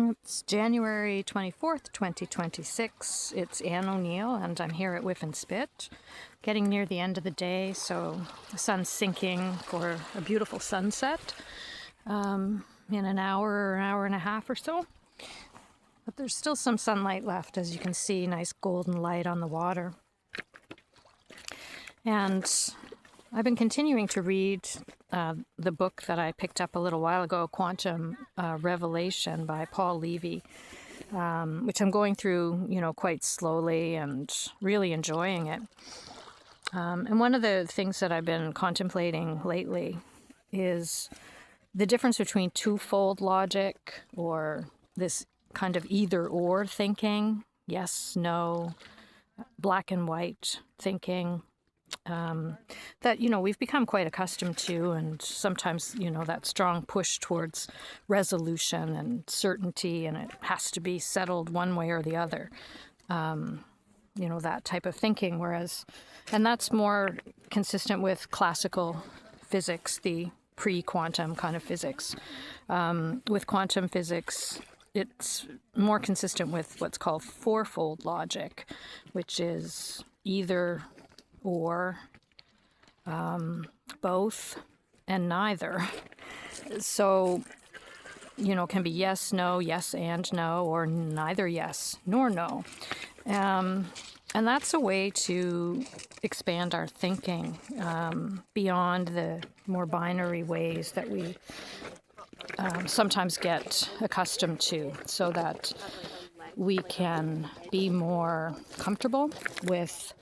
It's January 24th, 2026. It's Anne O'Neill, and I'm here at Whiff and Spit, getting near the end of the day, so the sun's sinking for a beautiful sunset in an hour or an hour and a half or so. But there's still some sunlight left, as you can see, nice golden light on the water. And I've been continuing to read the book that I picked up a little while ago, Quantum Revelation by Paul Levy, which I'm going through, quite slowly and really enjoying it. And one of the things that I've been contemplating lately is the difference between twofold logic, or this kind of either-or thinking, yes, no, black and white thinking, that, we've become quite accustomed to, and sometimes, that strong push towards resolution and certainty, and it has to be settled one way or the other, that type of thinking, and that's more consistent with classical physics, the pre-quantum kind of physics. With quantum physics, it's more consistent with what's called fourfold logic, which is either or, both, and neither. So, can be yes, no, yes and no, or neither yes nor no. And that's a way to expand our thinking beyond the more binary ways that we sometimes get accustomed to, so that we can be more comfortable with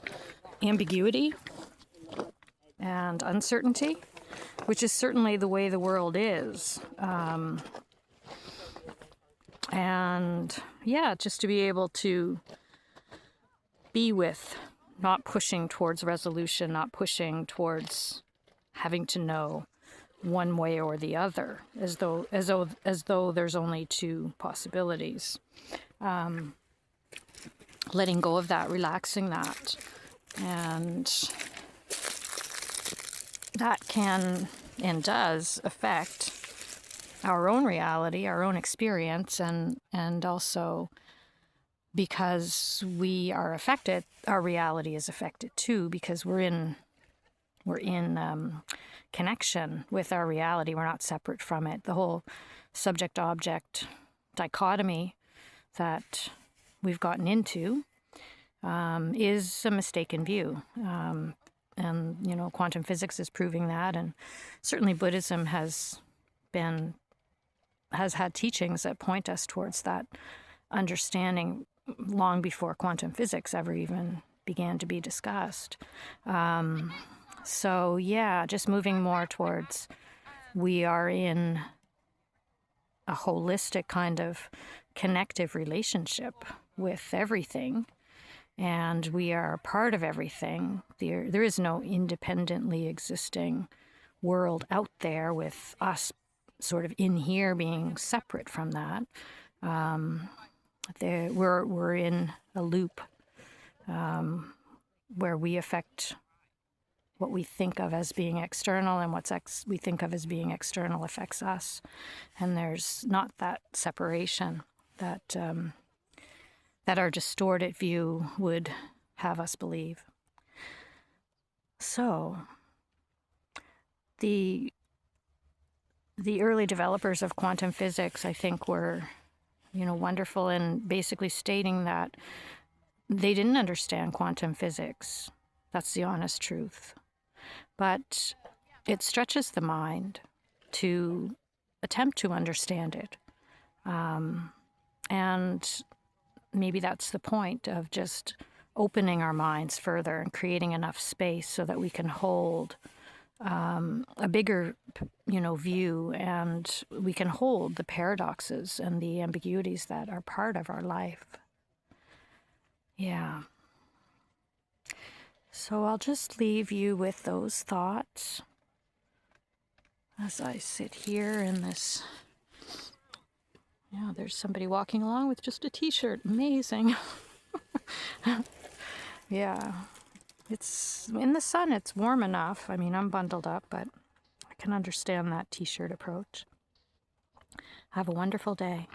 ambiguity and uncertainty, which is certainly the way the world is. Just to be able to be with not pushing towards resolution, not pushing towards having to know one way or the other, as though there's only two possibilities. Letting go of that, relaxing that. And that can and does affect our own reality, our own experience, and also because we are affected, our reality is affected too, because we're in connection with our reality. We're not separate from it. The whole subject-object dichotomy that we've gotten into is a mistaken view. And quantum physics is proving that, and certainly Buddhism has had teachings that point us towards that understanding long before quantum physics ever even began to be discussed. Just moving more towards, we are in a holistic kind of connective relationship with everything, and we are part of everything. There is no independently existing world out there with us sort of in here being separate from that. We're in a loop where we affect what we think of as being external, and we think of as being external affects us. And there's not that separation that our distorted view would have us believe. So, the early developers of quantum physics, I think, were, wonderful in basically stating that they didn't understand quantum physics. That's the honest truth. But it stretches the mind to attempt to understand it. And maybe that's the point of just opening our minds further and creating enough space so that we can hold a bigger, view, and we can hold the paradoxes and the ambiguities that are part of our life. Yeah. So I'll just leave you with those thoughts as I sit here in this. Yeah, there's somebody walking along with just a t-shirt. Amazing. Yeah. It's in the sun, it's warm enough. I mean, I'm bundled up, but I can understand that t-shirt approach. Have a wonderful day.